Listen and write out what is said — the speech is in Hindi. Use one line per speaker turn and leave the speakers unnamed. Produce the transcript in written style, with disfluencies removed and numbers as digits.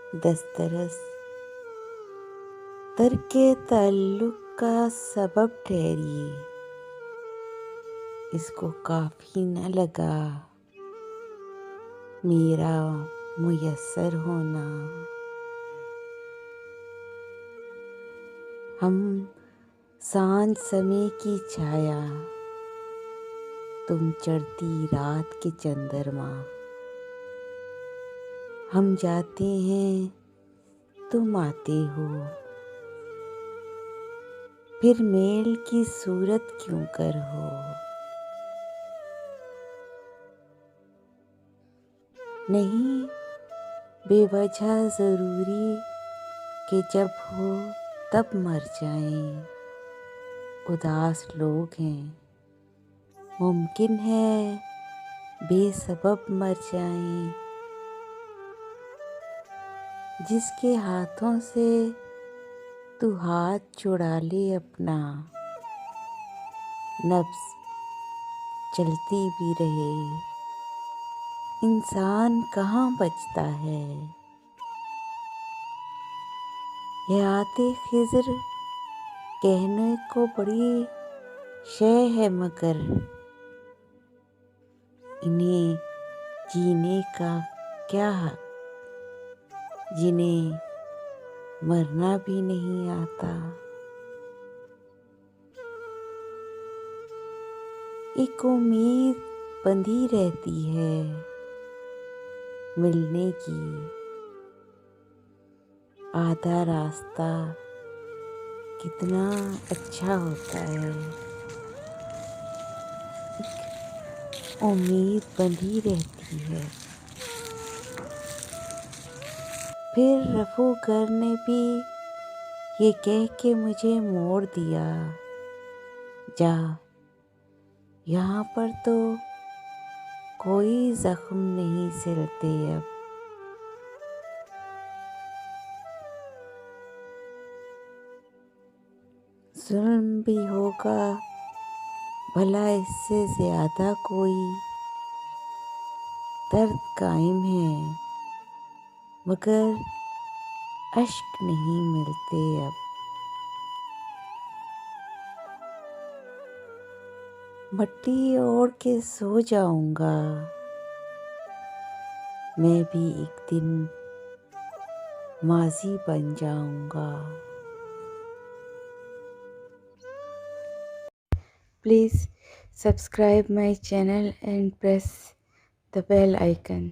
दस्तरस तर्के ताल्लुक का सबब ठहरी। इसको काफ़ी न लगा मेरा मुयस्सर होना। हम सांझ समय की छाया, तुम चढ़ती रात के चंद्रमा। हम जाते हैं तुम आते हो, फिर मेल की सूरत क्यों कर हो। नहीं बेवजह ज़रूरी कि जब हो तब मर जाएं। उदास लोग हैं, मुमकिन है बेसबब मर जाएं। जिसके हाथों से तू हाथ छुड़ा ले अपना, नब्ज़ चलती भी रहे, इंसान कहाँ बचता है। हयाते खिज़र कहने को बड़ी शय है, मगर इन्हें जीने का क्या हक, जिन्हें मरना भी नहीं आता। एक उम्मीद बंधी रहती है मिलने की, आधा रास्ता कितना अच्छा होता है। एक उम्मीद बंधी रहती है। फिर रफूगर ने भी ये कह के मुझे मोड़ दिया, जा यहाँ पर तो कोई जख्म नहीं सिलते अब। जुल्म भी होगा भला इससे ज़्यादा कोई, दर्द कायम है मगर अश्क नहीं मिलते अब। मट्टी ओढ़ के सो जाऊंगा मैं भी, एक दिन माजी बन जाऊंगा। Please subscribe my channel and press the bell icon.